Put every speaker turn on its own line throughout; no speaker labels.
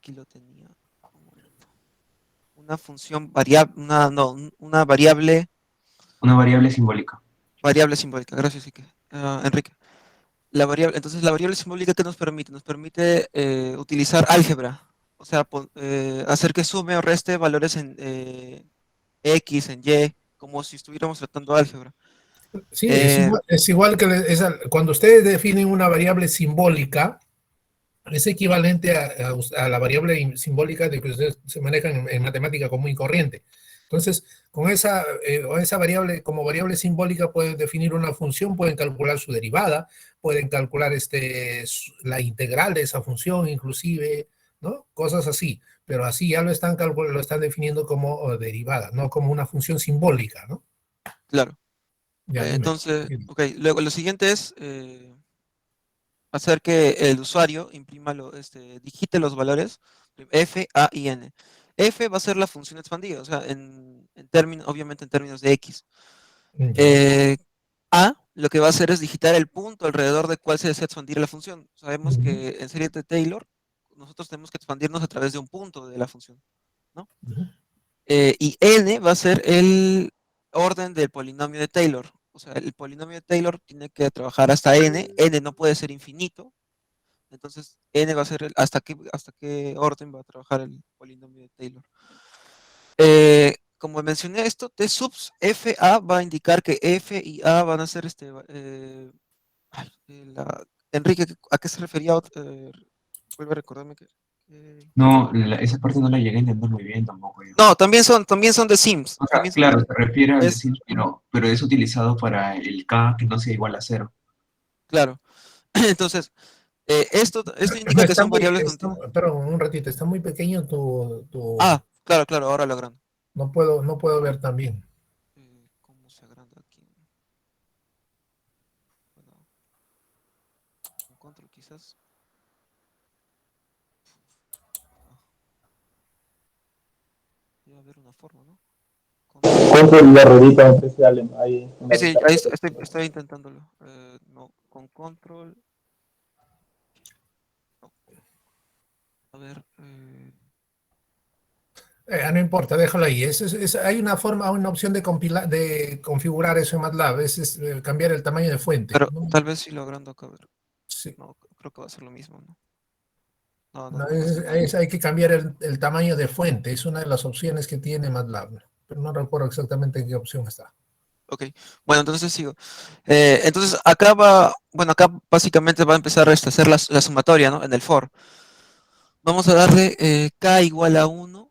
aquí lo tenía. Un momento. Una función variable, una variable,
Una variable simbólica.
variable simbólica. Gracias, Enrique. Entonces, la variable simbólica que nos permite, utilizar álgebra, o sea, hacer que sume o reste valores en X, en Y, como si estuviéramos tratando álgebra.
Sí,
Eh,
es igual que cuando ustedes definen una variable simbólica, es equivalente a la variable simbólica de que ustedes se manejan en matemática común y corriente. Entonces, con esa variable, como variable simbólica, pueden definir una función, pueden calcular su derivada, pueden calcular la integral de esa función, inclusive, ¿no? Cosas así. Pero así ya lo están definiendo como derivada, no como una función simbólica, ¿no?
claro.
Ya, dime.
Entonces, ok, luego lo siguiente es hacer que el usuario digite los valores f, a y n. F va a ser la función expandida, o sea, en términos, obviamente en términos de x.
Ya.
Eh, a lo que va a hacer es digitar el punto alrededor del cual se desea expandir la función. Sabemos
Ujú,
que en serie de Taylor nosotros tenemos que expandirnos a través de un punto de la función, ¿no?
ujú.
Y n va a ser el orden del polinomio de Taylor. O sea, el polinomio de Taylor tiene que trabajar hasta n no puede ser infinito, entonces n va a ser hasta qué orden va a trabajar el polinomio de Taylor. Como mencioné esto, T subs f a va a indicar que f y a van a ser ay, Enrique, ¿a qué se refería? Vuelve a recordarme
No, esa parte no la llegué a entender muy bien tampoco yo.
No, también son de Sims.
O sea,
También son
claro,
de,
se refiere al
es,
decir, pero es utilizado para el K que no sea igual a cero.
claro. Entonces, esto indica que
Está
son
muy,
variables continuas.
pero un ratito, está muy pequeño
Claro, claro, ahora lo agrando.
no puedo ver también.
¿Cómo se agranda aquí? Bueno, con control quizás. Ah, debe haber una forma, ¿no? Control.
Control la ruedita especial ahí en
Sí,
la
sí,
ventana.
ahí estoy intentándolo. No, con control. No, a ver.
No importa, déjalo ahí. Hay una forma, una opción de configurar eso en MATLAB, cambiar el tamaño de fuente.
Pero
No,
tal vez si lo agrando acá, a ver.
sí,
No, creo que va a ser lo mismo, ¿no? No, no,
no,
no va a ser lo mismo.
hay que cambiar el tamaño de fuente, es una de las opciones que tiene MATLAB, pero no recuerdo exactamente en qué opción está.
Ok, bueno, entonces sigo. Entonces acá básicamente va a empezar a hacer la sumatoria, ¿no? En el for. Vamos a darle k igual a 1,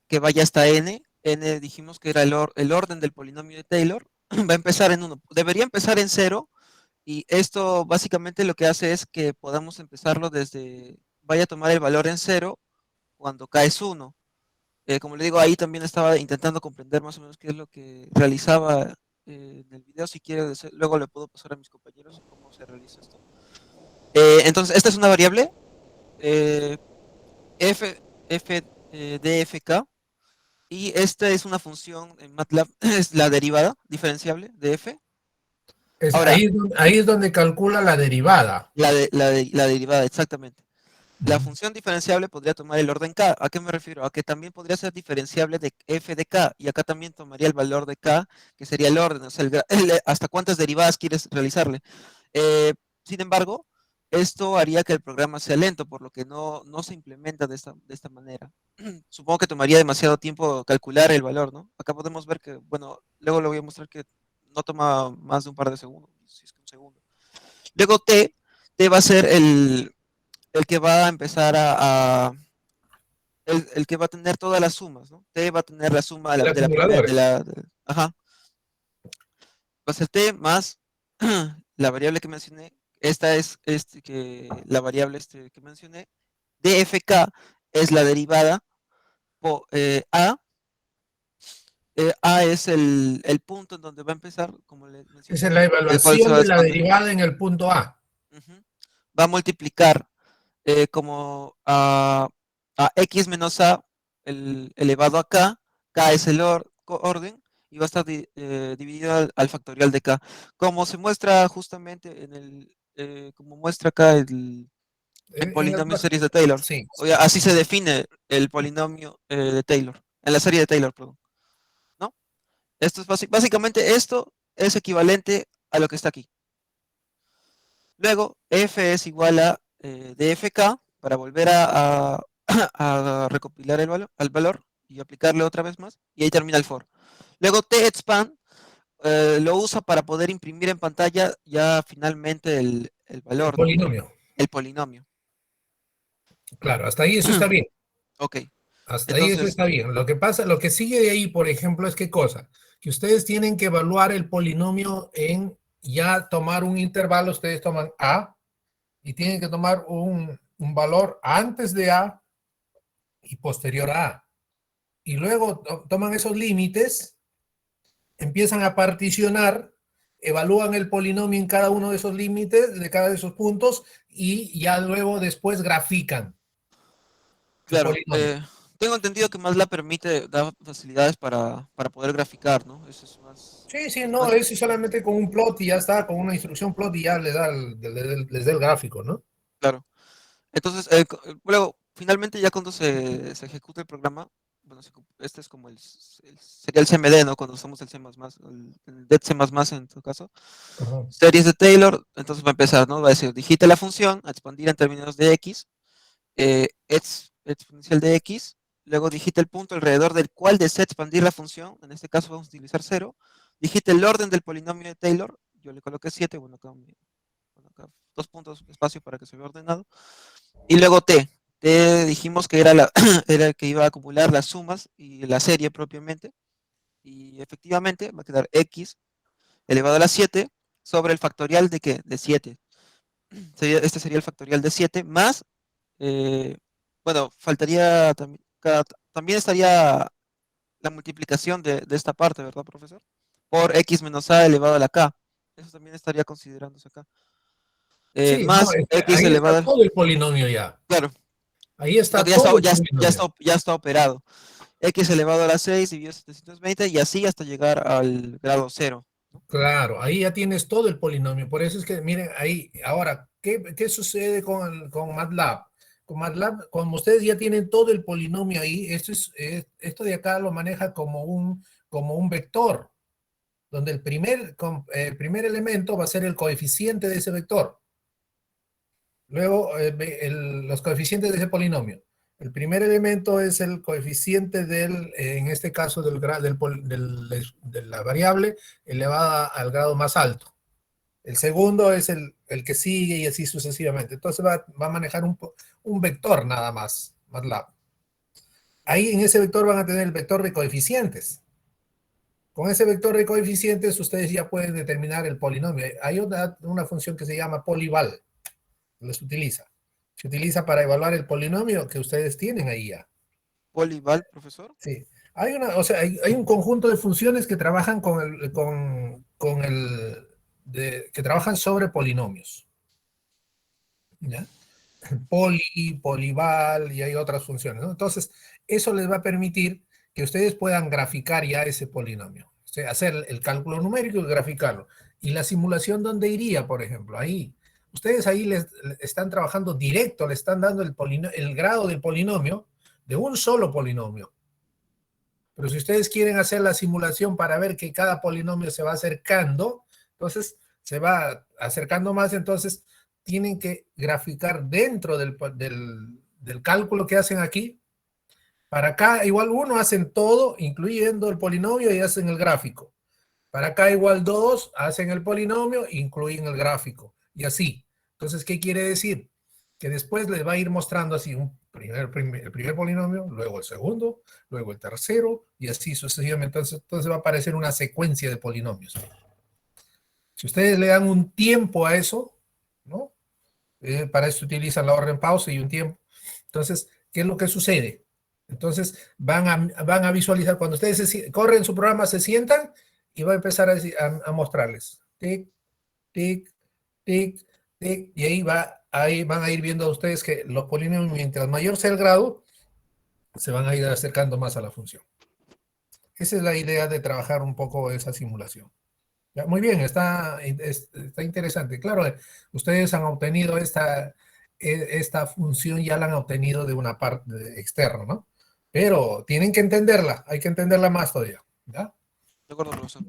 que vaya hasta n. N dijimos que era el orden del polinomio de Taylor. Va a empezar en 1. Debería empezar en 0. Y esto básicamente lo que hace es que podamos empezarlo vaya a tomar el valor en 0 cuando k es 1. Como le digo, ahí también estaba intentando comprender más o menos qué es lo que realizaba en el video. Si quiere, luego le puedo pasar a mis compañeros cómo se realiza esto. Entonces, esta es una variable, eh, f, dfk, y esta es una función en MATLAB, es la derivada diferenciable de f. Ahora,
Ahí es donde calcula la derivada.
la derivada, exactamente. La
Ujú.
función diferenciable podría tomar el orden k. ¿A qué me refiero? A que también podría ser diferenciable de f de k, y acá también tomaría el valor de k, que sería el orden, o sea, hasta cuántas derivadas quieres realizarle. Eh, Sin embargo, esto haría que el programa sea lento, por lo que no se implementa de esta manera. Supongo que tomaría demasiado tiempo calcular el valor, ¿no? Acá podemos ver que, bueno, luego le voy a mostrar que no toma más de un par de segundos, si es que un segundo. Luego T va a ser el que va a empezar el que va a tener todas las sumas, ¿no? T va a tener la suma
El
de la primera,
acumulador.
ajá, va a ser T más la variable que mencioné. Esta es la variable que mencioné. DFK es la derivada A. A es el punto en donde va a empezar, como le
Esa es
mencioné,
la
el cual se
evaluación
va a
de la
expandir.
derivada en el punto A.
Ujú. Va a multiplicar como a x menos a elevado a k. K es el orden, y va a estar dividido al factorial de k. Como se muestra justamente como muestra acá En
En
polinomio series de Taylor.
sí,
O sea, así se define el polinomio de Taylor. En la serie de Taylor, perdón. ¿No? Esto es básicamente esto es equivalente a lo que está aquí. Luego, f es igual a dfk para volver a recopilar al valor y aplicarle otra vez más. Y ahí termina el for. Luego, texpand lo usa para poder imprimir en pantalla ya finalmente el
el
valor, ¿no?
polinomio.
El polinomio.
Claro, hasta ahí eso está bien.
Ok.
Hasta ahí eso
Entonces,
está bien. Lo que pasa, lo que sigue de ahí, por ejemplo, es qué cosa. Que ustedes tienen que evaluar el polinomio en ya tomar un intervalo. Ustedes toman A y tienen que tomar un valor antes de A y posterior a A. Y luego toman esos límites, empiezan a particionar, evalúan el polinomio en cada uno de esos límites, de cada de esos puntos, y ya luego después grafican el
claro,
polinomio.
tengo entendido que MATLAB permite, da facilidades para poder graficar, ¿no? Eso es más,
Sí, sí, no,
más,
eso solamente con un plot y ya está, con una instrucción plot y ya les da el gráfico, ¿no?
claro. Entonces, luego, finalmente ya cuando se ejecuta el programa, bueno, este es como sería el CMD, ¿no? Cuando usamos el C++, el DET C++ en tu caso,
Ajá.
series de Taylor, entonces va a empezar, ¿no? Va a decir, digite la función, a expandir en términos de X, exponencial de X, luego digite el punto alrededor del cual desea expandir la función, en este caso vamos a utilizar 0, digite el orden del polinomio de Taylor, yo le coloqué 7, bueno, acá 2 puntos espacio para que se vea ordenado, y luego T. T dijimos que era, era el que iba a acumular las sumas y la serie propiamente. Y efectivamente va a quedar X elevado a la 7 sobre el factorial de ¿qué? De 7. Este sería el factorial de 7 más, eh, bueno, faltaría también, también estaría la multiplicación de esta parte, ¿verdad, profesor? Por X menos A elevado a la K. Eso también estaría considerándose acá.
Sí, no,
Más X
ahí está
elevado,
todo el polinomio ya.
claro,
Ahí
sino
está
que
todo el polinomio.
ya está operado. X elevado a la 6 dividido 720 y así hasta llegar al grado 0.
Claro, ahí ya tienes todo el polinomio. Por eso es que, miren, ahí, ahora, ¿qué sucede con MATLAB? Con MATLAB, como ustedes ya tienen todo el polinomio ahí, esto de acá lo maneja como un vector, donde el primer elemento va a ser el coeficiente de ese vector. Luego, los coeficientes de ese polinomio. El primer elemento es el coeficiente en este caso, de la variable elevada al grado más alto. El segundo es el que sigue y así sucesivamente. Entonces va a manejar un vector nada más, MATLAB. Ahí en ese vector van a tener el vector de coeficientes. Con ese vector de coeficientes ustedes ya pueden determinar el polinomio. Hay una función que se llama polyval. Les utiliza. Se utiliza para evaluar el polinomio que ustedes tienen ahí ya.
Polival, profesor.
Sí. O sea, hay un conjunto de funciones que trabajan que trabajan sobre polinomios. ¿Ya? Polival y hay otras funciones, ¿no? Entonces, eso les va a permitir que ustedes puedan graficar ya ese polinomio. O sea, hacer el cálculo numérico y graficarlo. Y la simulación, ¿dónde iría, por ejemplo? Ahí. Ustedes ahí les están trabajando directo, le están dando el grado del polinomio de un solo polinomio. Pero si ustedes quieren hacer la simulación para ver que cada polinomio se va acercando, entonces se va acercando más, entonces tienen que graficar dentro del cálculo que hacen aquí. Para acá, igual uno hacen todo, incluyendo el polinomio, y hacen el gráfico. Para acá, igual dos, hacen el polinomio, incluyen el gráfico. Y así. Entonces, ¿qué quiere decir? Que después les va a ir mostrando así el primer polinomio, luego el segundo, luego el tercero, y así sucesivamente. Entonces va a aparecer una secuencia de polinomios. Si ustedes le dan un tiempo a eso, ¿no? Para eso utilizan la orden pausa y un tiempo. Entonces, ¿qué es lo que sucede? Entonces, van a visualizar, cuando ustedes corren su programa, se sientan y va a empezar a mostrarles. Tic, tic, tic, tic, y ahí van a ir viendo ustedes que los polinomios, mientras mayor sea el grado, se van a ir acercando más a la función. Esa es la idea de trabajar un poco esa simulación. Muy bien, está interesante. Claro, ustedes han obtenido esta función ya la han obtenido de una parte externa, ¿no? Pero tienen que entenderla, hay que entenderla más todavía, ¿ya?
De acuerdo, profesor.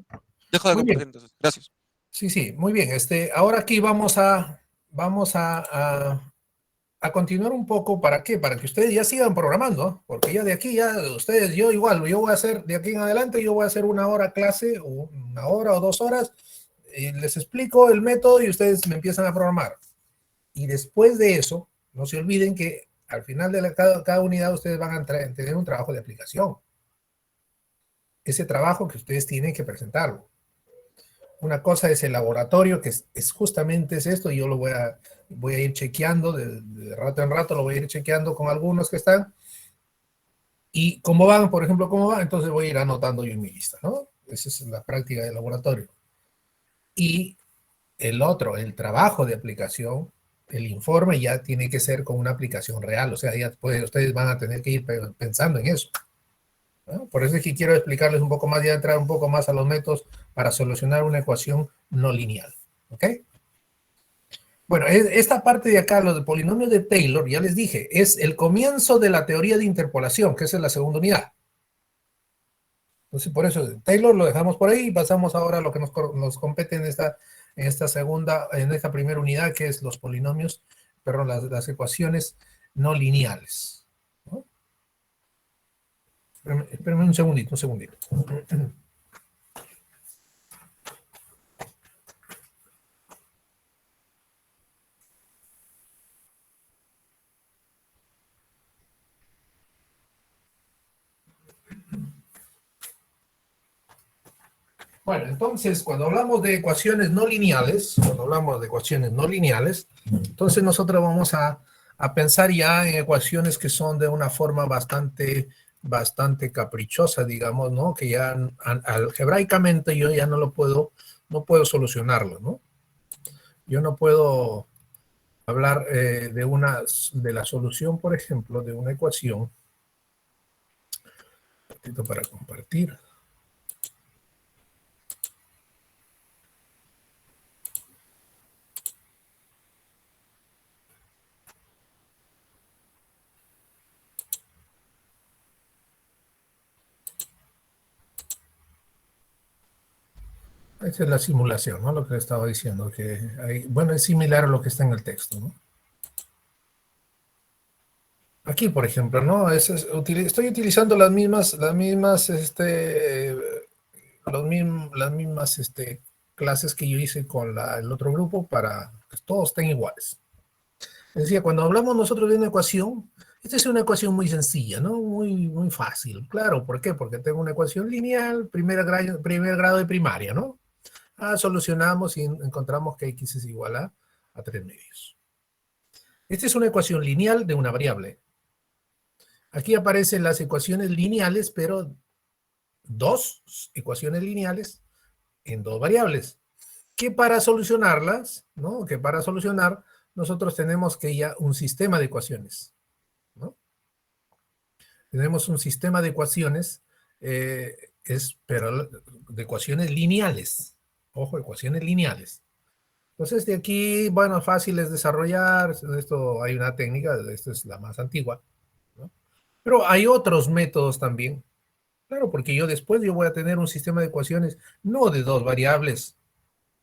Dejo de
Muy
compartir
bien.
entonces. Gracias.
Sí, sí, muy bien. Ahora aquí vamos a continuar un poco. ¿Para qué? Para que ustedes ya sigan programando, ¿no? Porque ya de aquí, ya ustedes, yo igual, yo voy a hacer, de aquí en adelante, yo voy a hacer una hora clase, o una hora o 2 horas, y les explico el método y ustedes me empiezan a programar. Y después de eso, no se olviden que al final de cada unidad ustedes van a tener un trabajo de aplicación. Ese trabajo que ustedes tienen que presentarlo. Una cosa es el laboratorio, que es justamente esto, y yo lo voy a ir chequeando, de rato en rato lo voy a ir chequeando con algunos que están, y cómo van, por ejemplo, cómo van, entonces voy a ir anotando yo en mi lista, ¿no? Esa es la práctica del laboratorio. Y el otro, el trabajo de aplicación, el informe ya tiene que ser con una aplicación real, o sea, ya ustedes van a tener que ir pensando en eso, ¿no? Por eso es que quiero explicarles un poco más, ya entrar un poco más a los métodos para solucionar una ecuación no lineal, ¿ok? Bueno, esta parte de acá, los de polinomios de Taylor, ya les dije, es el comienzo de la teoría de interpolación, que esa es la segunda unidad. Entonces, por eso, Taylor lo dejamos por ahí y pasamos ahora a lo que nos compete en esta primera unidad, que es los polinomios, perdón, las ecuaciones no lineales, ¿no? Espérenme un segundito, un segundito. Bueno, entonces, cuando hablamos de ecuaciones no lineales, entonces nosotros vamos a pensar ya en ecuaciones que son de una forma bastante caprichosa, digamos, ¿no? Que ya algebraicamente yo ya no puedo solucionarlo, ¿no? Yo no puedo hablar de la solución, por ejemplo, de una ecuación. Un poquito para compartir. Esa es la simulación, ¿no? Lo que le estaba diciendo, que bueno, es similar a lo que está en el texto, ¿no? Aquí, por ejemplo, ¿no? Estoy utilizando las mismas clases que yo hice con el otro grupo para que todos estén iguales. Es decir, cuando hablamos nosotros de una ecuación, esta es una ecuación muy sencilla, ¿no? Muy fácil. Claro, ¿por qué? Porque tengo una ecuación lineal, primer grado de primaria, ¿no? Solucionamos y encontramos que x es igual a 3 medios. Esta es una ecuación lineal de una variable. Aquí aparecen las ecuaciones lineales, pero dos ecuaciones lineales en dos variables. Que para solucionarlas, ¿no? Que para solucionar, nosotros tenemos que ya un sistema de ecuaciones, ¿no? Tenemos un sistema de ecuaciones, pero de ecuaciones lineales. Ojo, ecuaciones lineales. Entonces, de aquí, bueno, fácil es desarrollar. Esto hay una técnica, esta es la más antigua, ¿no? Pero hay otros métodos también. Claro, porque yo voy a tener un sistema de ecuaciones no de dos variables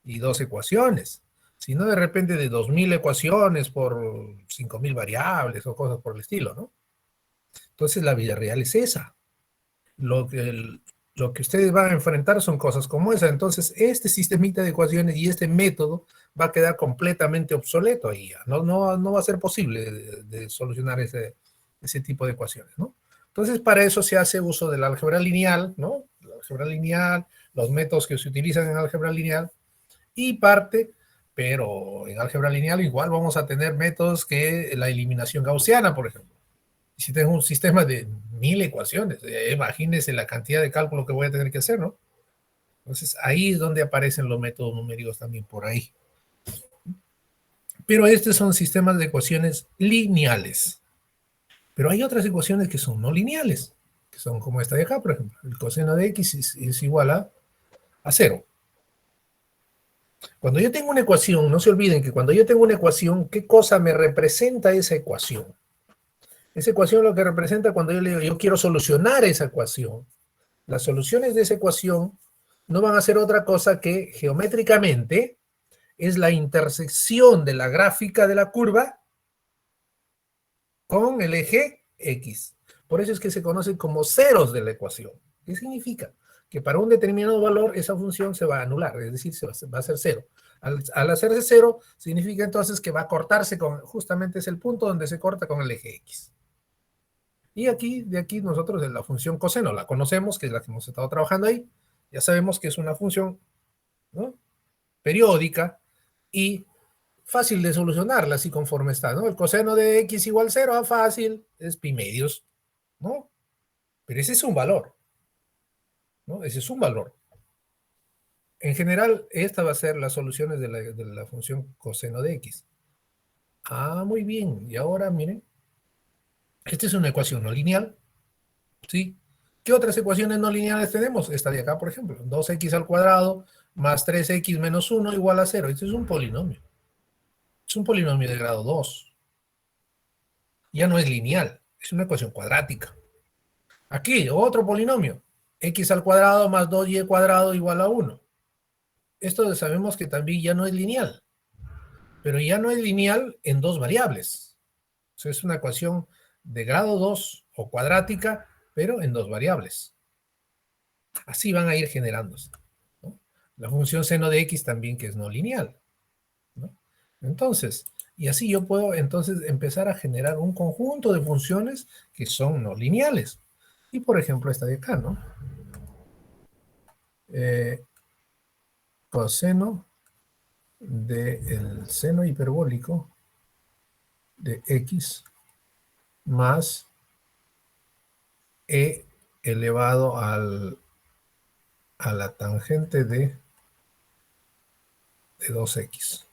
y dos ecuaciones, sino de repente de 2000 ecuaciones por 5000 variables o cosas por el estilo, ¿no? Entonces la vida real es esa. Lo que ustedes van a enfrentar son cosas como esa. Entonces este sistemita de ecuaciones y este método va a quedar completamente obsoleto ahí. No va a ser posible de solucionar ese tipo de ecuaciones, ¿no? Entonces, para eso se hace uso de la álgebra lineal, ¿no? La álgebra lineal, los métodos que se utilizan en álgebra lineal y pero en álgebra lineal igual vamos a tener métodos que la eliminación gaussiana, por ejemplo. Si tengo un sistema de 1000 ecuaciones, imagínense la cantidad de cálculo que voy a tener que hacer, ¿no? Entonces, ahí es donde aparecen los métodos numéricos también por ahí. Pero estos son sistemas de ecuaciones lineales. Pero hay otras ecuaciones que son no lineales, que son como esta de acá, por ejemplo. El coseno de x es igual a 0. Cuando yo tengo una ecuación, no se olviden que cuando yo tengo una ecuación, ¿qué cosa me representa esa ecuación? Esa ecuación lo que representa cuando yo le digo, yo quiero solucionar esa ecuación. Las soluciones de esa ecuación no van a ser otra cosa que geométricamente es la intersección de la gráfica de la curva con el eje X. Por eso es que se conocen como ceros de la ecuación. ¿Qué significa? Que para un determinado valor esa función se va a anular, es decir, va a ser cero. Al hacerse cero, significa entonces que va a cortarse con, justamente es el punto donde se corta con el eje X. Y aquí, de aquí nosotros la función coseno la conocemos, que es la que hemos estado trabajando ahí. Ya sabemos que es una función, ¿no?, periódica y fácil de solucionarla así conforme está, ¿no? El coseno de x igual 0, fácil, es pi medios, ¿no? Pero ese es un valor, ¿no? Ese es un valor. En general, esta va a ser las soluciones de la función coseno de x. Ah, muy bien. Y ahora, miren, esta es una ecuación no lineal, ¿sí? ¿Qué otras ecuaciones no lineales tenemos? Esta de acá, por ejemplo, 2x al cuadrado más 3x menos 1 igual a 0. Este es un polinomio. Es un polinomio de grado 2. Ya no es lineal, es una ecuación cuadrática. Aquí, otro polinomio. X al cuadrado más 2y cuadrado igual a 1. Esto sabemos que también ya no es lineal. Pero ya no es lineal en dos variables. O sea, es una ecuación de grado 2 o cuadrática, pero en dos variables. Así van a ir generándose, ¿no? La función seno de x también, que es no lineal, ¿no? Entonces, y así yo puedo entonces empezar a generar un conjunto de funciones que son no lineales. Y por ejemplo esta de acá, ¿no? Coseno del seno hiperbólico de x más e elevado a la tangente de 2x.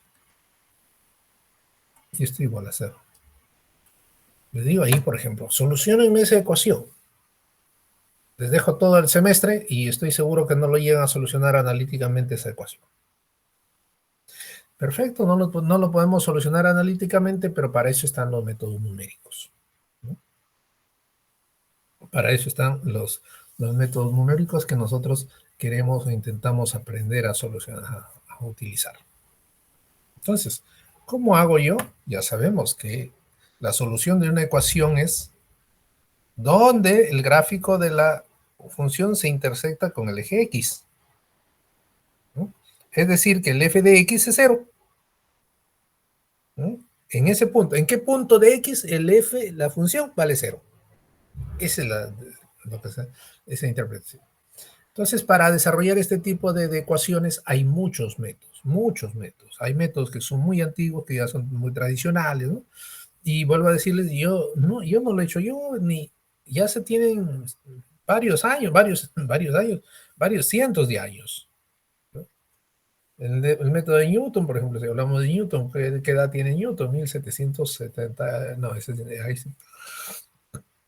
Y esto igual a 0. Le digo ahí, por ejemplo, solucionen esa ecuación. Les dejo todo el semestre y estoy seguro que no lo llegan a solucionar analíticamente esa ecuación. Perfecto, no lo podemos solucionar analíticamente, pero para eso están los métodos numéricos, ¿no? Para eso están los métodos numéricos que nosotros queremos o intentamos aprender a solucionar, a utilizar. Entonces, ¿cómo hago yo? Ya sabemos que la solución de una ecuación es donde el gráfico de la función se intersecta con el eje X, ¿no? Es decir, que el f de x es 0, ¿no? En ese punto, ¿en qué punto de x la función vale 0? Esa es esa interpretación. Entonces, para desarrollar este tipo de ecuaciones hay muchos métodos, muchos métodos. Hay métodos que son muy antiguos, que ya son muy tradicionales, ¿no? Y vuelvo a decirles, yo no lo he hecho yo, ni ya se tienen varios años, varios cientos de años, ¿no? El método de Newton, por ejemplo, si hablamos de Newton, ¿qué edad tiene Newton? 1770, no, ese es ahí sí.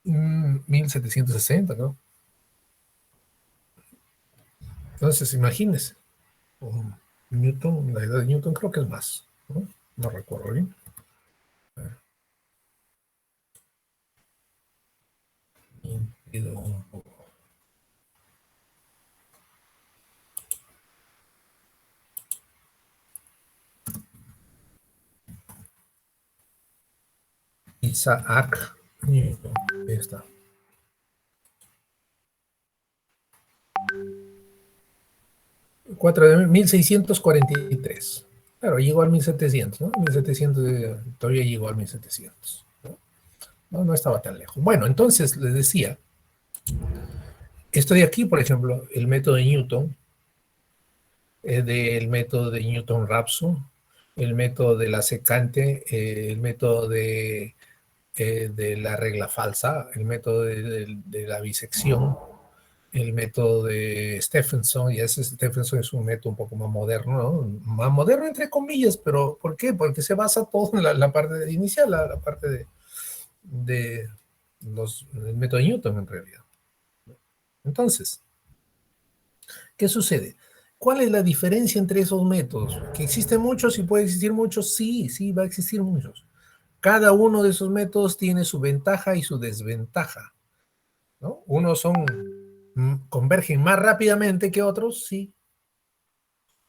1760, ¿no? Entonces, imagínense, Newton, la edad de Newton creo que es más, ¿no? No recuerdo bien. Un poco. Isaac Newton, ahí está. De 1643. Claro, llegó al 1700, ¿no? 1700, todavía llegó al 1700, ¿no? No estaba tan lejos. Bueno, entonces les decía, esto de aquí, por ejemplo, el método de Newton, del método de Newton-Raphson, el método de la secante, el método de la regla falsa, el método de la bisección, el método de Stephenson, y ese Stephenson es un método un poco más moderno, ¿no? Más moderno entre comillas, pero ¿por qué? Porque se basa todo en la parte inicial, la parte del método de Newton en realidad. Entonces, ¿qué sucede? ¿Cuál es la diferencia entre esos métodos? ¿Que existen muchos y puede existir muchos? Sí, sí, va a existir muchos. Cada uno de esos métodos tiene su ventaja y su desventaja, ¿no? Unos convergen más rápidamente que otros, sí.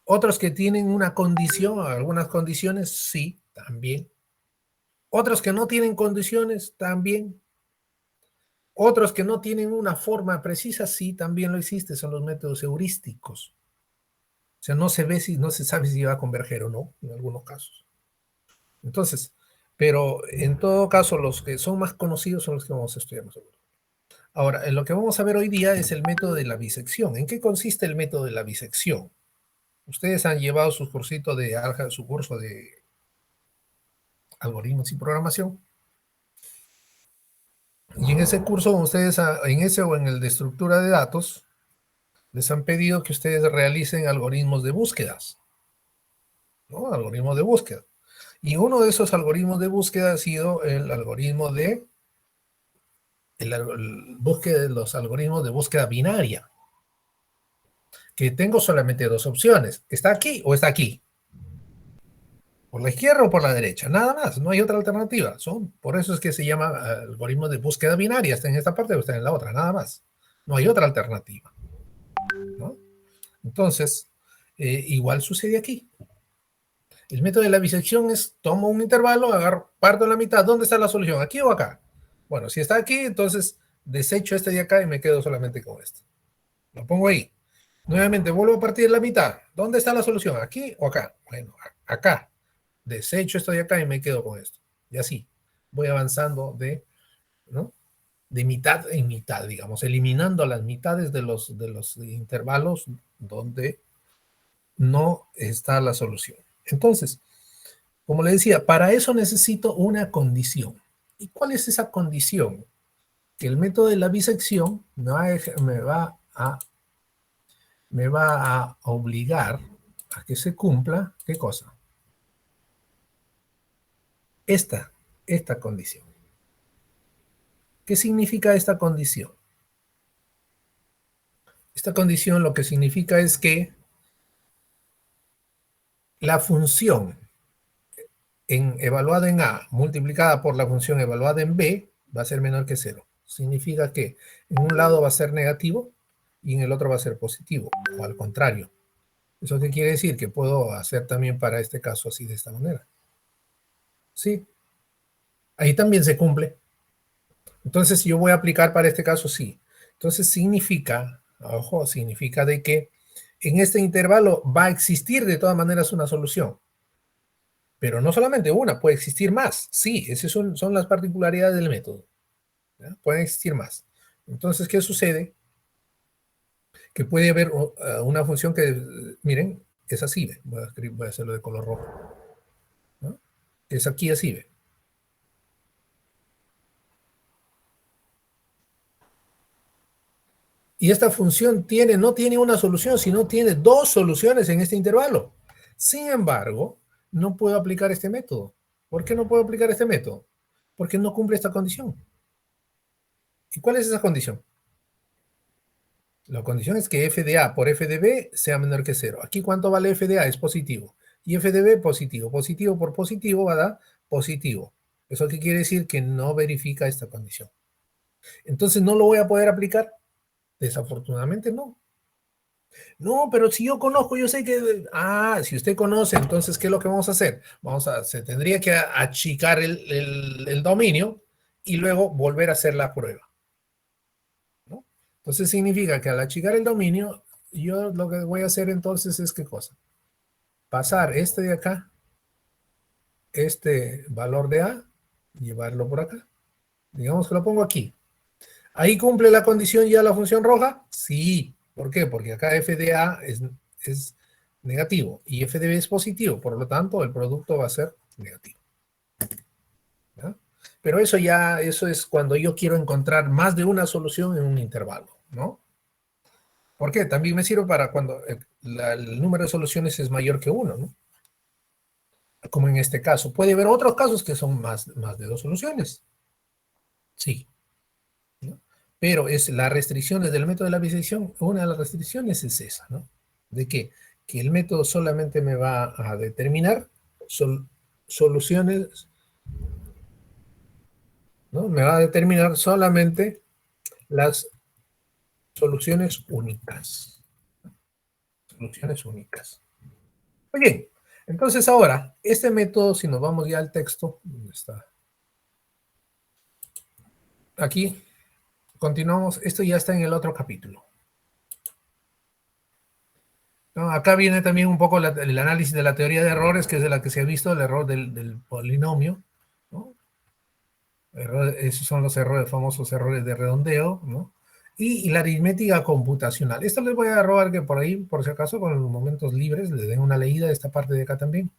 Otros que tienen una condición, algunas condiciones, sí, también. Otros que no tienen condiciones, también. Otros que no tienen una forma precisa, sí, también lo existe, son los métodos heurísticos. O sea, no se ve si, no se sabe si va a converger o no, en algunos casos. Entonces, pero en todo caso, los que son más conocidos son los que vamos a estudiar nosotros. Ahora, en lo que vamos a ver hoy día es el método de la bisección. ¿En qué consiste el método de la bisección? Ustedes han llevado su cursito de álgebra, su curso de algoritmos y programación. Y en ese curso, ustedes, en ese o en el de estructura de datos, les han pedido que ustedes realicen algoritmos de búsquedas, ¿no? Algoritmos de búsqueda. Y uno de esos algoritmos de búsqueda ha sido el algoritmo de los algoritmos de búsqueda binaria, que tengo solamente dos opciones, ¿está aquí o está aquí? Por la izquierda o por la derecha, nada más, no hay otra alternativa. Por eso es que se llama algoritmo de búsqueda binaria, está en esta parte o está en la otra, nada más. No hay otra alternativa, ¿no? Entonces, igual sucede aquí. El método de la bisección es, tomo un intervalo, agarro, parto en la mitad, ¿dónde está la solución? ¿Aquí o acá? Bueno, si está aquí, entonces desecho este de acá y me quedo solamente con este. Lo pongo ahí. Nuevamente, vuelvo a partir la mitad. ¿Dónde está la solución? ¿Aquí o acá? Bueno, acá. Desecho esto de acá y me quedo con esto. Y así. Voy avanzando ¿no? De mitad en mitad, digamos, eliminando las mitades de los intervalos donde no está la solución. Entonces, como le decía, para eso necesito una condición. ¿Y cuál es esa condición? Que el método de la bisección me va a obligar a que se cumpla, ¿qué cosa? Esta condición. ¿Qué significa esta condición? Esta condición lo que significa es que la función evaluada en A multiplicada por la función evaluada en B va a ser menor que 0. Significa que en un lado va a ser negativo y en el otro va a ser positivo, o al contrario. ¿Eso qué quiere decir? Que puedo hacer también para este caso así de esta manera. Sí. Ahí también se cumple. Entonces yo voy a aplicar para este caso sí. Entonces significa, ojo, significa de que en este intervalo va a existir de todas maneras una solución. Pero no solamente una, puede existir más. Sí, esas son las particularidades del método. ¿Ya? Pueden existir más. Entonces, ¿qué sucede? Que puede haber una función que, miren, es así. ¿Ve? Voy a hacerlo de color rojo. ¿No? Es aquí así. ¿Ve? Y esta función no tiene una solución, sino tiene dos soluciones en este intervalo. Sin embargo, no puedo aplicar este método. ¿Por qué no puedo aplicar este método? Porque no cumple esta condición. ¿Y cuál es esa condición? La condición es que f de A por f de B sea menor que 0. Aquí, ¿cuánto vale f de A? Es positivo. Y f de B, positivo. Positivo por positivo va a dar positivo. ¿Eso qué quiere decir? Que no verifica esta condición. Entonces, ¿no lo voy a poder aplicar? Desafortunadamente, no. No, pero si yo conozco, yo sé que... Ah, si usted conoce, entonces, ¿qué es lo que vamos a hacer? Se tendría que achicar el dominio y luego volver a hacer la prueba. ¿No? Entonces significa que al achicar el dominio, yo lo que voy a hacer entonces es ¿qué cosa? Pasar este de acá, este valor de A, llevarlo por acá. Digamos que lo pongo aquí. ¿Ahí cumple la condición ya la función roja? Sí. ¿Por qué? Porque acá f de A es negativo y f de B es positivo. Por lo tanto, el producto va a ser negativo. ¿Ya? Pero eso es cuando yo quiero encontrar más de una solución en un intervalo, ¿no? ¿Por qué? También me sirve para cuando el número de soluciones es mayor que 1, ¿no? Como en este caso. Puede haber otros casos que son más de 2 soluciones. Sí. ¿No? Pero es las restricciones del método de la bisección, una de las restricciones es esa, ¿no? ¿De qué? que el método solamente me va a determinar soluciones, ¿no? Me va a determinar solamente las soluciones únicas. Soluciones únicas. Muy bien. Entonces ahora, este método, si nos vamos ya al texto, ¿dónde está? Aquí, continuamos. Esto ya está en el otro capítulo. ¿No? Acá viene también un poco el análisis de la teoría de errores, que es de la que se ha visto, el error del polinomio, ¿no? Esos son los errores, famosos errores de redondeo, ¿no? Y la aritmética computacional. Esto les voy a robar que por ahí, por si acaso, con los momentos libres, les den una leída de esta parte de acá también.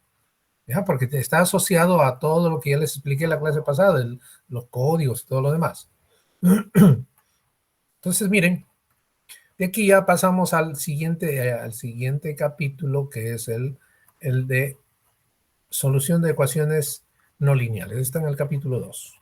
¿Ya? Porque está asociado a todo lo que ya les expliqué en la clase pasada, los códigos y todo lo demás. Entonces, miren, de aquí ya pasamos al siguiente capítulo, que es el de solución de ecuaciones no lineales. Está en el capítulo 2.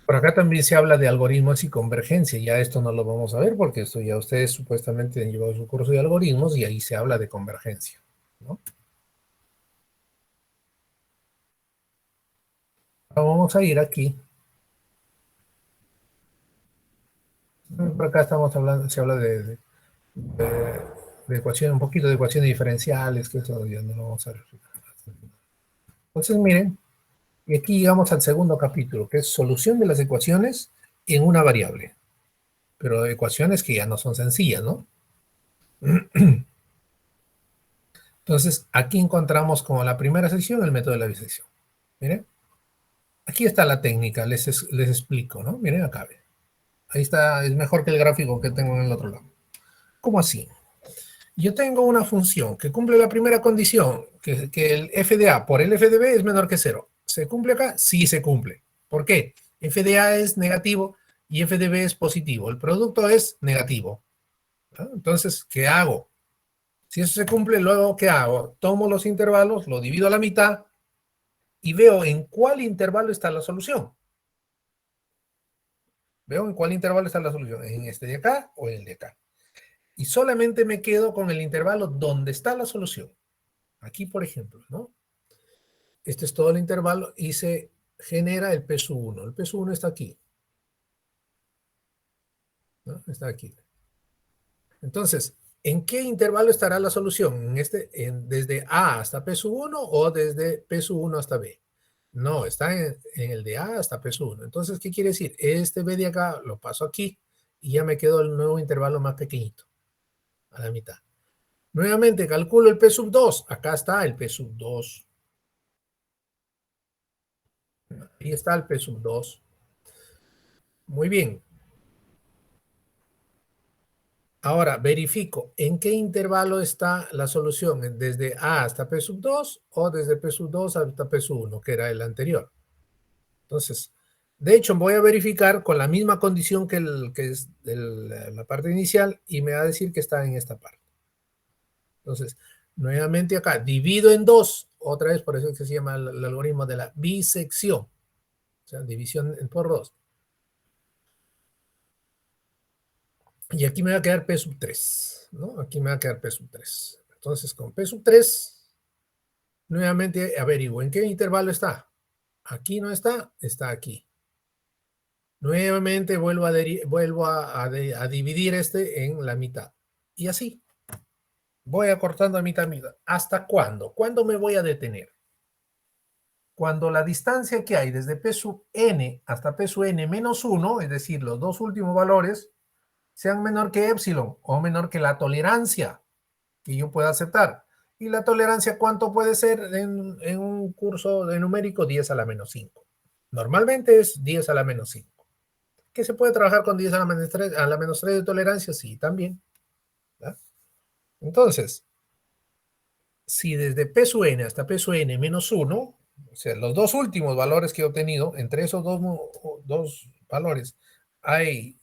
Por acá también se habla de algoritmos y convergencia. Ya esto no lo vamos a ver porque esto ya ustedes supuestamente han llevado su curso de algoritmos y ahí se habla de convergencia, ¿no? Ahora vamos a ir aquí. Por acá estamos hablando, se habla de ecuaciones, un poquito de ecuaciones diferenciales, que eso ya no lo vamos a ver. Entonces, miren, y aquí llegamos al segundo capítulo, que es solución de las ecuaciones en una variable. Pero ecuaciones que ya no son sencillas, ¿no? Entonces, aquí encontramos como la primera sección el método de la bisección. Miren, aquí está la técnica, les explico, ¿no? Miren acá, ven. Ahí está, es mejor que el gráfico que tengo en el otro lado. ¿Cómo así? Yo tengo una función que cumple la primera condición, que el f de a por el f de b es menor que 0. ¿Se cumple acá? Sí se cumple. ¿Por qué? F de a es negativo y f de b es positivo. El producto es negativo. ¿No? Entonces, ¿qué hago? Si eso se cumple, luego, ¿qué hago? Tomo los intervalos, lo divido a la mitad y veo en cuál intervalo está la solución. Veo en cuál intervalo está la solución, en este de acá o en el de acá. Y solamente me quedo con el intervalo donde está la solución. Aquí, por ejemplo, ¿no? Este es todo el intervalo y se genera el P sub 1. El P sub 1 está aquí, ¿no? Está aquí. Entonces, ¿en qué intervalo estará la solución? ¿Desde A hasta P sub 1 o desde P sub 1 hasta B? No, está en el de A hasta P sub 1. Entonces, ¿qué quiere decir? Este B de acá lo paso aquí y ya me quedó el nuevo intervalo más pequeñito, a la mitad. Nuevamente, calculo el P sub 2. Acá está el P sub 2. Ahí está el P sub 2. Muy bien. Ahora verifico en qué intervalo está la solución, desde A hasta P sub 2 o desde P sub 2 hasta P sub 1, que era el anterior. Entonces, de hecho, voy a verificar con la misma condición que es la parte inicial y me va a decir que está en esta parte. Entonces, nuevamente acá, divido en 2, otra vez, por eso es que se llama el algoritmo de la bisección, o sea, división por 2. Y aquí me va a quedar P sub 3, ¿no? Aquí me va a quedar P sub 3. Entonces, con P sub 3, nuevamente averiguo en qué intervalo está. Aquí no está, está aquí. Nuevamente vuelvo a dividir este en la mitad. Y así. Voy acortando a mitad. ¿Hasta cuándo? ¿Cuándo me voy a detener? Cuando la distancia que hay desde P sub n hasta P sub n menos 1, es decir, los dos últimos valores, sean menor que epsilon o menor que la tolerancia que yo pueda aceptar. ¿Y la tolerancia cuánto puede ser en un curso de numérico? 10 a la menos 5. Normalmente es 10 a la menos 5. ¿Que se puede trabajar con 10 a la menos 3 de tolerancia? Sí, también. ¿Ya? Entonces, si desde P sub n hasta P sub n menos 1, o sea, los dos últimos valores que he obtenido, entre esos dos valores, hay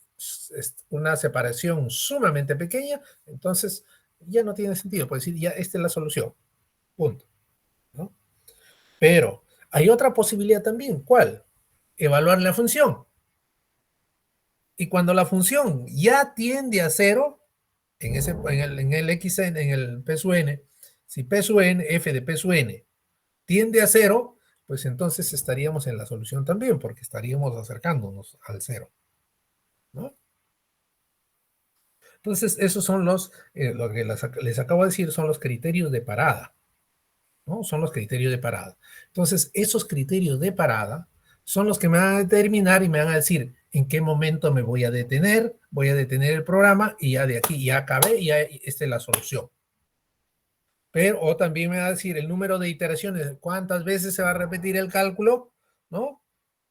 una separación sumamente pequeña, entonces ya no tiene sentido, puede decir, ya esta es la solución, punto, ¿no? Pero hay otra posibilidad también, ¿cuál? Evaluar la función. Y cuando la función ya tiende a cero, en el XN, en el P sub n, si P sub n, f de P sub n, tiende a cero, pues entonces estaríamos en la solución también, porque estaríamos acercándonos al cero, ¿no? Entonces, esos son lo que les acabo de decir, son los criterios de parada, ¿no? Son los criterios de parada. Entonces, esos criterios de parada son los que me van a determinar y me van a decir en qué momento me voy a detener el programa y ya de aquí ya acabé y ya esta es la solución. Pero, o también me va a decir el número de iteraciones, cuántas veces se va a repetir el cálculo, ¿no?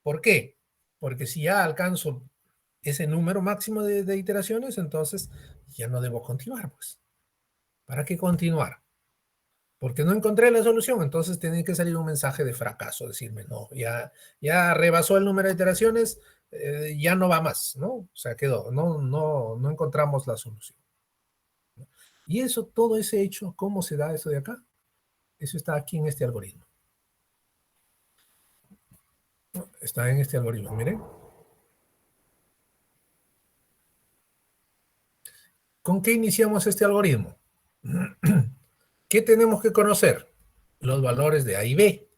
¿Por qué? Porque si ya alcanzo ese número máximo de iteraciones, entonces ya no debo continuar, pues. ¿Para qué continuar? Porque no encontré la solución, entonces tiene que salir un mensaje de fracaso, decirme, no, ya rebasó el número de iteraciones, ya no va más, ¿no? O sea, quedó, no encontramos la solución. Y eso, todo ese hecho, ¿cómo se da eso de acá? Eso está aquí en este algoritmo. Está en este algoritmo, miren. ¿Con qué iniciamos este algoritmo? ¿Qué tenemos que conocer? Los valores de A y B.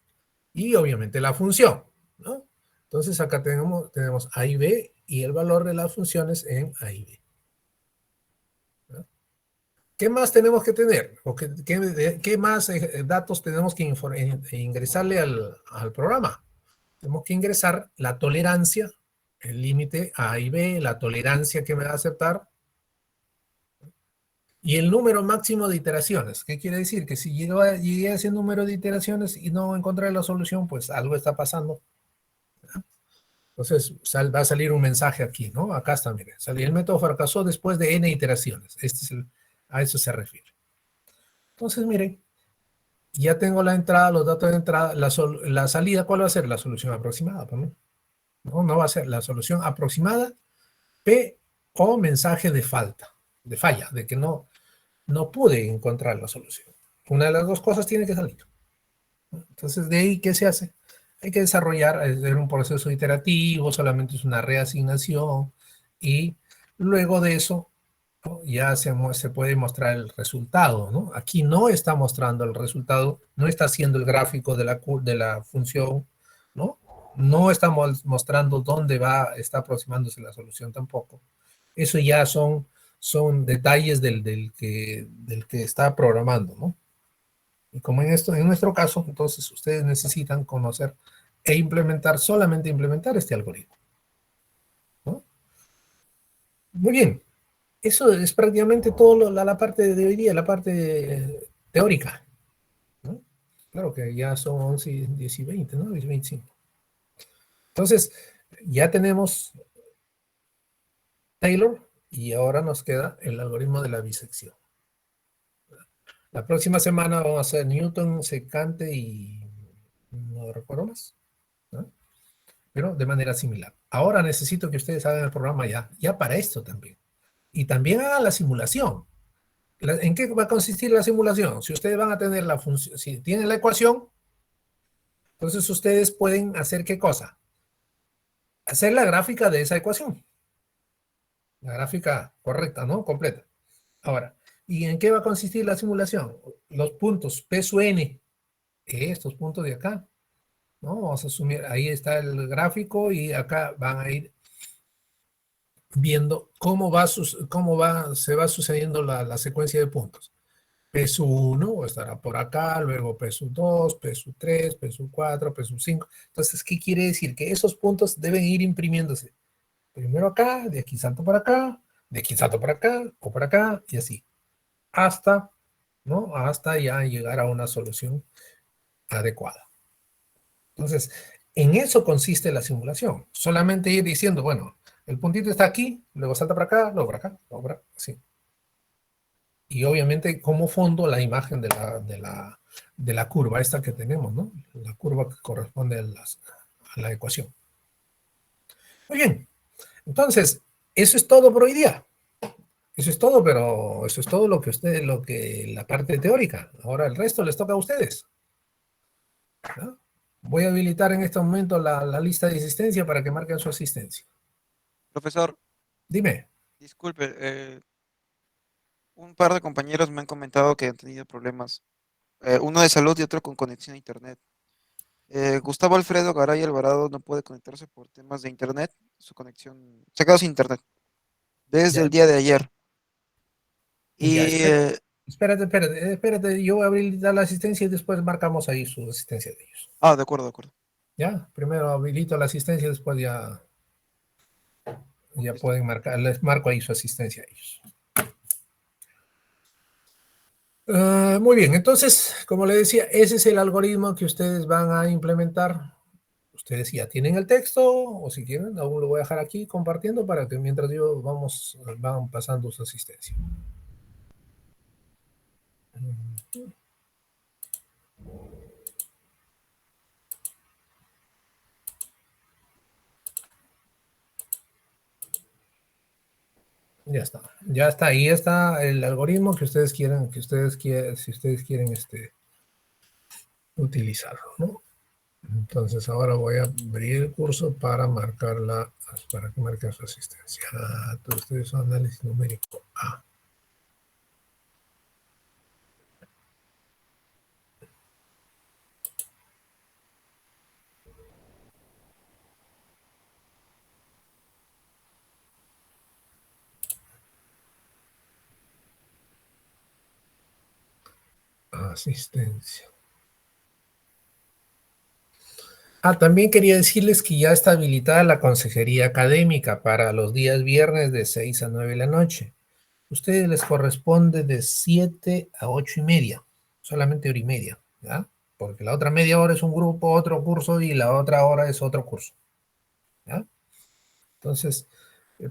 Y obviamente la función, ¿no? Entonces acá tenemos A y B y el valor de las funciones en A y B. ¿No? ¿Qué más tenemos que tener? ¿O qué más datos tenemos que ingresarle al programa? Tenemos que ingresar la tolerancia, el límite A y B, la tolerancia que me va a aceptar, y el número máximo de iteraciones. ¿Qué quiere decir? Que si llegué a ese número de iteraciones y no encontré la solución, pues algo está pasando. Entonces va a salir un mensaje aquí, ¿no? Acá está, miren. El método fracasó después de n iteraciones. A eso se refiere. Entonces, miren, ya tengo la entrada, los datos de entrada, la salida. ¿Cuál va a ser? La solución aproximada, ¿no? No va a ser la solución aproximada, P o mensaje de falla, de que no pude encontrar la solución. Una de las dos cosas tiene que salir. Entonces, de ahí, ¿qué se hace? Hay que desarrollar un proceso iterativo, solamente es una reasignación, y luego de eso, ¿no? Ya se puede mostrar el resultado, ¿no? Aquí no está mostrando el resultado, no está haciendo el gráfico de la función, ¿no? No está mostrando dónde está aproximándose la solución tampoco. Eso ya son detalles del que está programando, ¿no? Y como en nuestro caso, entonces ustedes necesitan conocer solamente implementar este algoritmo, ¿no? Muy bien, eso es prácticamente todo la parte de hoy día, la parte teórica, ¿no? Claro que ya son 11, 10 y 20, ¿no? 10 y 25. Entonces, ya tenemos Taylor y ahora nos queda el algoritmo de la bisección. La próxima semana vamos a hacer Newton, secante y no recuerdo más, ¿no? Pero de manera similar. Ahora necesito que ustedes hagan el programa ya para esto también. Y también hagan la simulación. ¿En qué va a consistir la simulación? Si ustedes van a tener la función, si tienen la ecuación, entonces ustedes pueden hacer ¿qué cosa? Hacer la gráfica de esa ecuación. La gráfica correcta, ¿no? Completa. Ahora, ¿y en qué va a consistir la simulación? Los puntos P sub n, estos puntos de acá, ¿no? Vamos a asumir, ahí está el gráfico y acá van a ir viendo se va sucediendo la secuencia de puntos. P sub 1 estará por acá, luego P sub 2, P sub 3, P sub 4, P sub 5. Entonces, ¿qué quiere decir? Que esos puntos deben ir imprimiéndose. Primero acá, de aquí salto para acá, de aquí salto para acá, o para acá, y así. Hasta, ¿no? Hasta ya llegar a una solución adecuada. Entonces, en eso consiste la simulación. Solamente ir diciendo, bueno, el puntito está aquí, luego salta para acá, luego para acá, luego para acá, así. Y obviamente como fondo la imagen de la curva esta que tenemos, ¿no? La curva que corresponde a la ecuación. Muy bien. Entonces, eso es todo por hoy día. Eso es todo, pero eso es todo la parte teórica. Ahora el resto les toca a ustedes. ¿No? Voy a habilitar en este momento la lista de asistencia para que marquen su asistencia.
Profesor,
Dime.
disculpe, un par de compañeros me han comentado que han tenido problemas, uno de salud y otro con conexión a internet. Gustavo Alfredo Garay Alvarado no puede conectarse por temas de internet, su conexión se ha quedado sin internet desde el
Ya,
día de ayer.
ya,
Y
espérate. Yo voy a habilitar la asistencia y después marcamos ahí su asistencia de ellos.
de acuerdo, de acuerdo.
Ya, primero habilito la asistencia y después ya
Listo.
pueden marcar, les marco ahí su asistencia a ellos. Muy bien, entonces, como le decía, ese es el algoritmo que ustedes van a implementar. Ustedes ya tienen el texto, o si quieren, aún lo voy a dejar aquí compartiendo para que mientras van pasando su asistencia. Ya está, ahí está el algoritmo que ustedes quieren, si ustedes quieren utilizarlo, ¿no? Entonces ahora voy a abrir el curso para para que marquen su asistencia. Todos ustedes son análisis numérico A. Asistencia. También quería decirles que ya está habilitada la consejería académica para los días viernes de 6 a 9 de la noche. Ustedes les corresponde de 7 a 8 y media, solamente hora y media, ¿ya? Porque la otra media hora es un grupo, otro curso, y la otra hora es otro curso, ¿ya? Entonces,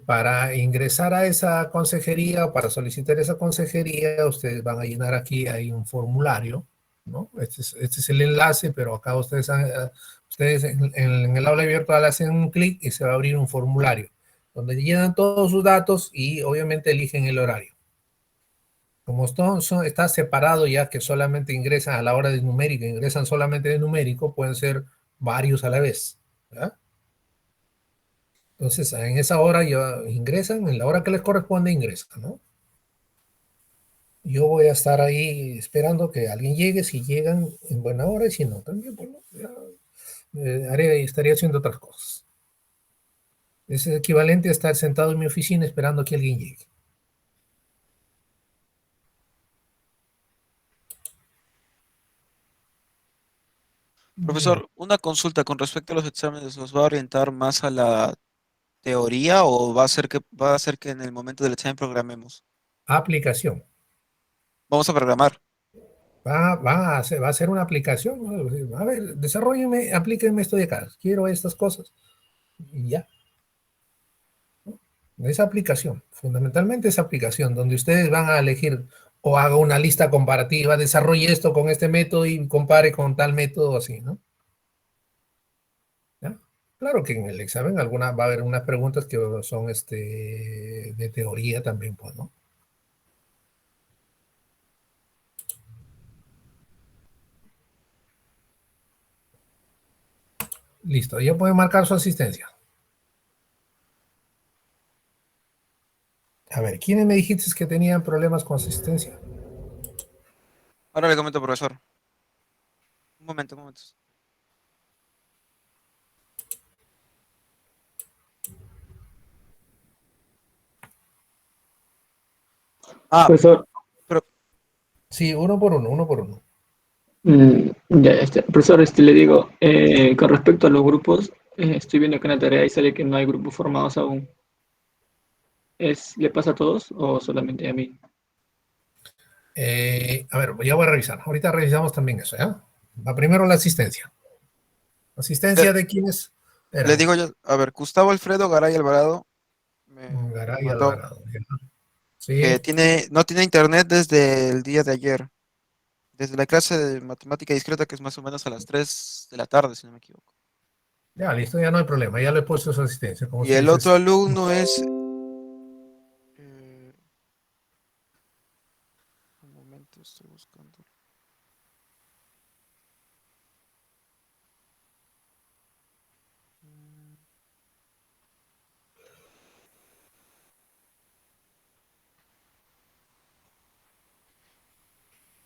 para ingresar a esa consejería o para solicitar esa consejería, ustedes van a llenar aquí, hay un formulario, ¿no? Este es el enlace, pero acá ustedes en el aula virtual hacen un clic y se va a abrir un formulario, donde llenan todos sus datos y obviamente eligen el horario. Como está separado ya que solamente ingresan a la hora de numérico, ingresan solamente de numérico, pueden ser varios a la vez, ¿ya? Entonces, en esa hora ya ingresan, en la hora que les corresponde ingresan, ¿no? Yo voy a estar ahí esperando que alguien llegue, si llegan en buena hora, y si no, también, bueno, ya estaría haciendo otras cosas. Es equivalente a estar sentado en mi oficina esperando que alguien llegue. Bien.
Profesor, una consulta con respecto a los exámenes, ¿los va a orientar más a la teoría o va a ser que en el momento del examen programemos?
Aplicación.
Vamos a programar.
Va a ser una aplicación, ¿no? A ver, desarrollenme, aplíquenme esto de acá. Quiero estas cosas. Y ya. Esa aplicación, fundamentalmente esa aplicación, donde ustedes van a elegir o haga una lista comparativa, desarrolle esto con este método y compare con tal método, así, ¿no? ¿Ya? Claro que en el examen va a haber unas preguntas que son de teoría también, pues, ¿no? Listo, ya pueden marcar su asistencia. A ver, ¿quiénes me dijiste que tenían problemas con asistencia?
Ahora le comento, profesor. Un momento, un momento.
Profesor,
Pero,
Sí, uno por uno, uno por uno.
ya, profesor, le digo, con respecto a los grupos, estoy viendo que en la tarea ahí sale que no hay grupos formados aún. ¿Le pasa a todos o solamente a mí?
A ver, ya voy a revisar. Ahorita revisamos también eso, ¿ya? Va primero la asistencia.
le,
¿Asistencia de quiénes
le
eran?
digo yo, a ver, Gustavo Alfredo Garay Alvarado me
Garay
mandó
Alvarado.
que
Sí,
no tiene internet desde el día de ayer, desde la clase de matemática discreta, que es más o menos a las 3 de la tarde, si no me equivoco.
ya listo, ya no hay problema. Ya le he puesto su asistencia. Como
Y
se
el
dice,
otro alumno es, eh,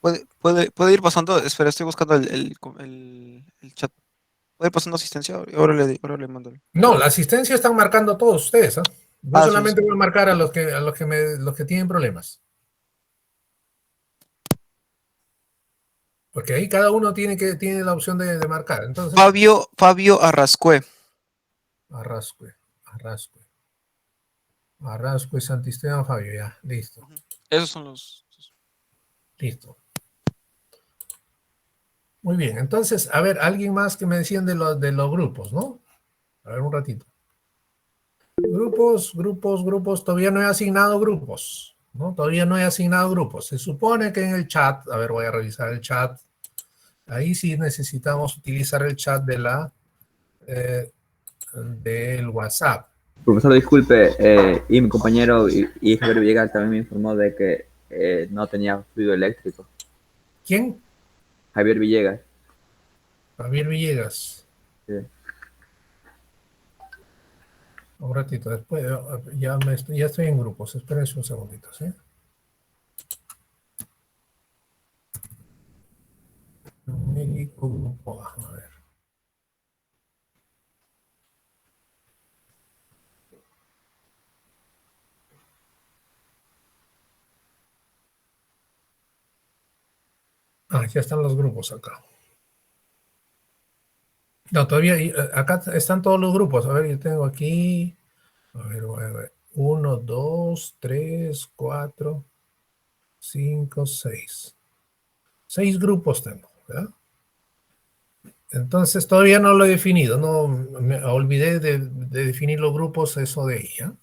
Puede ir pasando, espera, estoy buscando el chat. Puede ir pasando asistencia, ahora le mando.
No, la asistencia están marcando todos ustedes, ¿ah? Yo
Ah, sí, sí.
solamente voy a marcar a los que tienen problemas. Porque ahí cada uno tiene la opción de marcar. Entonces,
Fabio Arrascue.
Arrascue, Arrascue, Arrascue, Santisteban, Fabio, ya, listo,
Ujú. Esos son los.
listo. Muy bien, entonces, a ver, alguien más que me decían de los grupos, ¿no? A ver, un ratito. Grupos, todavía no he asignado grupos, ¿no? Todavía no he asignado grupos. Se supone que en el chat, a ver, voy a revisar el chat. Ahí sí necesitamos utilizar el chat eh, del WhatsApp.
Profesor, disculpe, y mi compañero y Javier Villegas también me informó de que no tenía fluido eléctrico.
¿Quién?
Javier Villegas.
Javier Villegas.
Sí.
Un ratito, después ya estoy en grupos. Espérense un segundito, ¿sí? México, grupo A, a ver. Ah, ya están los grupos acá. No, todavía, acá están todos los grupos. A ver, yo tengo aquí, a ver. 1, 2, 3, 4, 5, 6. 6 grupos tengo, ¿verdad? Entonces todavía no lo he definido, no me olvidé de definir los grupos, eso de ahí, ¿ya?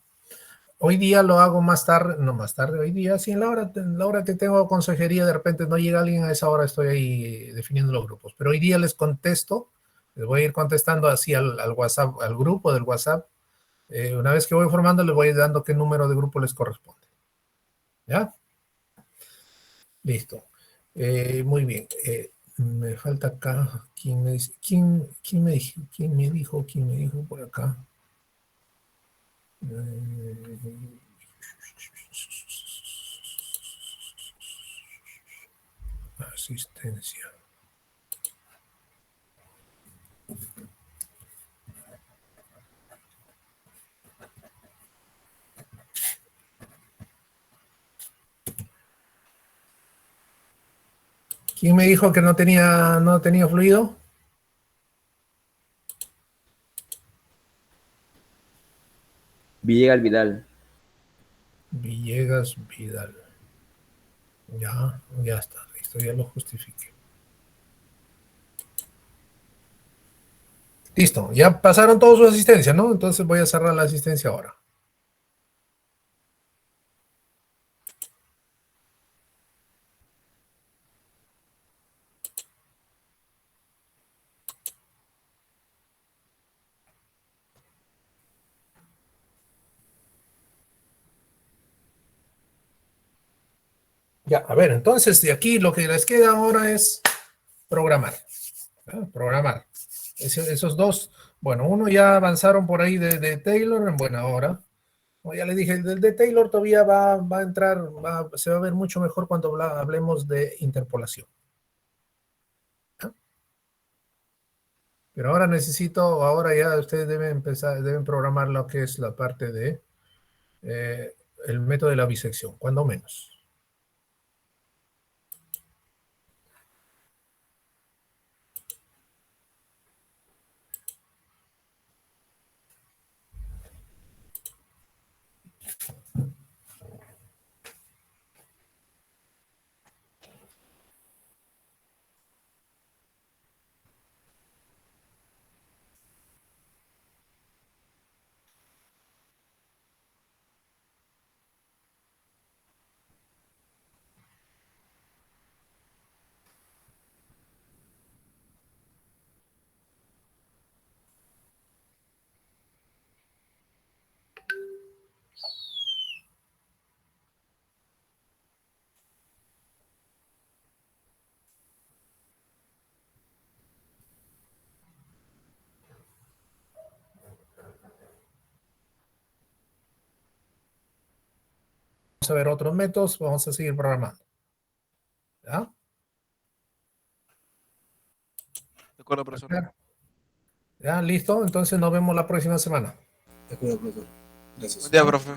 Hoy día lo hago más tarde, no más tarde, hoy día, sí, en la hora que tengo consejería, de repente no llega alguien, a esa hora estoy ahí definiendo los grupos. Pero hoy día les contesto, les voy a ir contestando así al WhatsApp, al grupo del WhatsApp. Una vez que voy formando, les voy dando qué número de grupo les corresponde. ¿Ya? Listo. Muy bien. Me falta acá. ¿Quién me dijo por acá? Asistencia. ¿Quién me dijo que no tenía fluido?
Villegas Vidal.
Villegas Vidal. Ya está, listo, ya lo justifiqué. Listo, ya pasaron todos su asistencia, ¿no? Entonces voy a cerrar la asistencia ahora. Ya, a ver, entonces de aquí lo que les queda ahora es programar. Programar. Esos dos, bueno, uno ya avanzaron por ahí de Taylor en buena hora. Como ya le dije, el de Taylor todavía va a entrar, se va a ver mucho mejor cuando hablemos de interpolación. ¿Ah? Pero ahora ya ustedes deben programar lo que es la parte de el método de la bisección, cuando menos. Vamos a ver otros métodos, vamos a seguir programando. ¿Ya?
De acuerdo, profesor.
Ya, listo. Entonces nos vemos la próxima semana.
De acuerdo, profesor. Gracias.
Buen día, profe.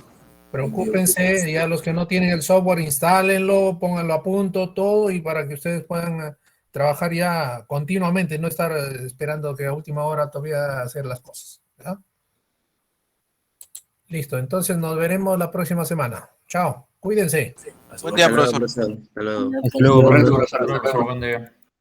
Preocúpense, ya los que no tienen el software, instálenlo, pónganlo a punto, todo, y para que ustedes puedan trabajar ya continuamente, no estar esperando que a última hora todavía hacer las cosas. ¿Ya? Listo, entonces nos veremos la próxima semana. Chao, cuídense.
Buen día, profesor.
Hasta luego.
Hasta luego,
Correcto,
profesor.
profesor. Buen día.